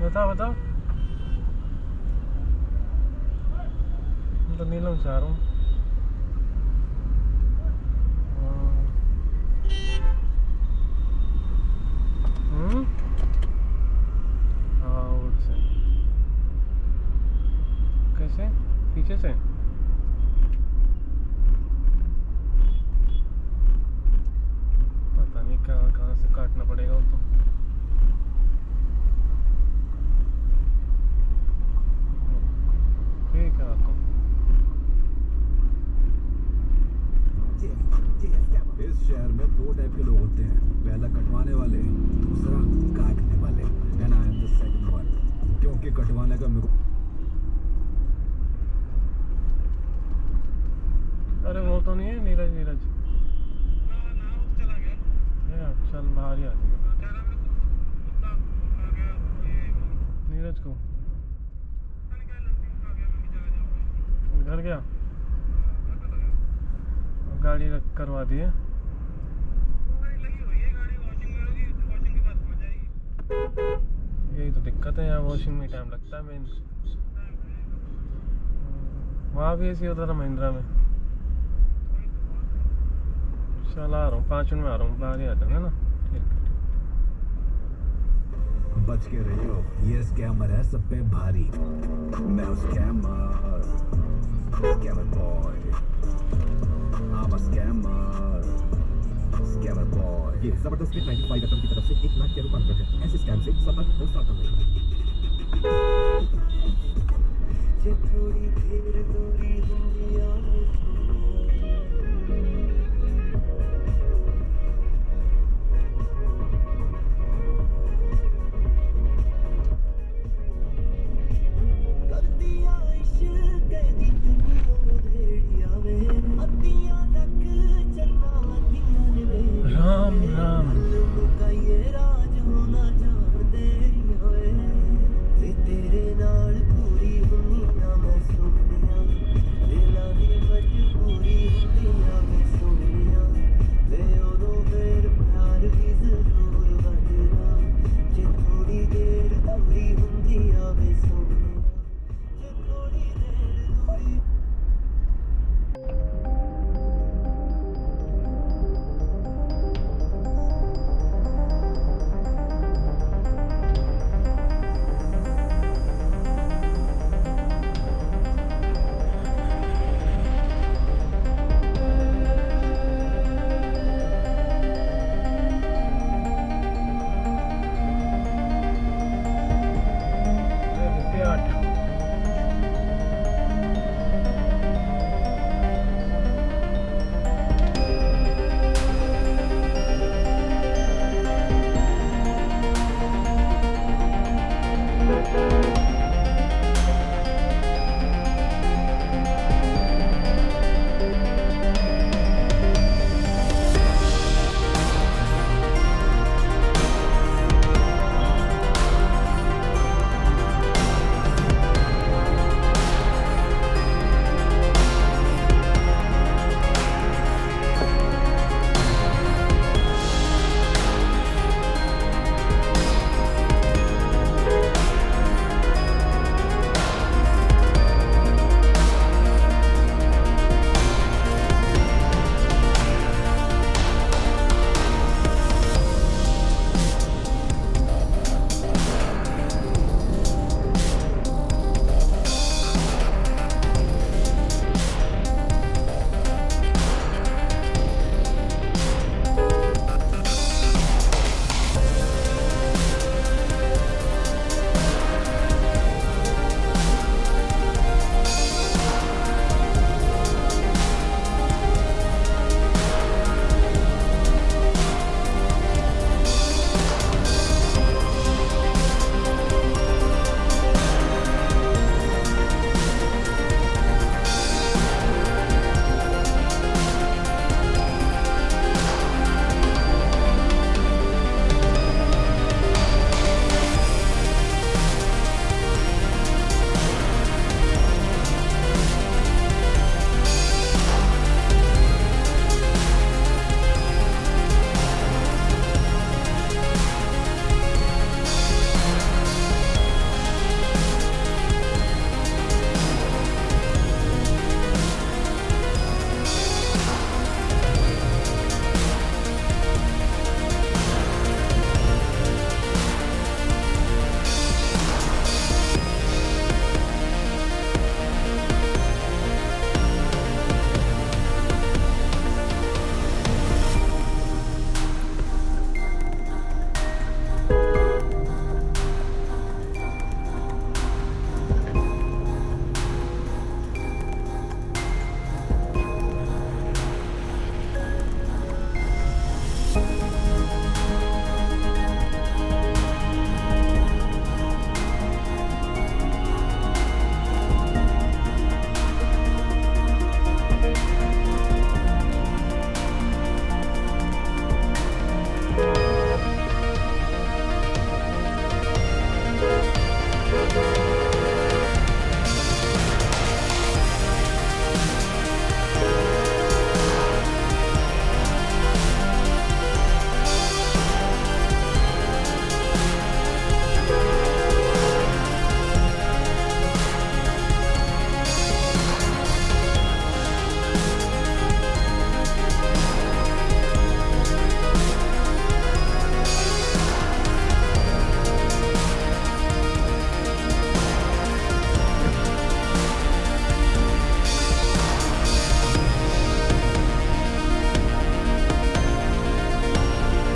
बता बता, तो नीलम चाह रहा हूँ। और से कैसे पीछे से पता नहीं कहाँ से काटना पड़ेगा वो तो। ठीक है आता हूँ। इस शहर में दो टाइप के लोग होते हैं, पहला कटवाने वाले, दूसरा काटने वाले। And I am the second one, क्योंकि कटवाने का मेरे को। अरे वो तो नहीं है नीरज, नीरज चल बाहर ही आ जाएगा। नीरज को? घर गया? गाड़ी करवा दी है? यही तो दिक्कत है, यहाँ वॉशिंग में टाइम लगता है मेन। वहाँ भी ऐसी होता था महिंद्रा में। चल आ रहा हूँ, 5 मिनट में आ रहा हूँ, बाहर ही आ जाना ना। बच के रहियो, ये स्कैमर है सब पे भारी। मैं हूँ scammer, scammer boy. I'm a scammer, scammer boy। ये जबरदस्त 95 FM की तरफ से 1 लाख के रुपए ऐसे स्कैम से सतर्क हो सकते हैं।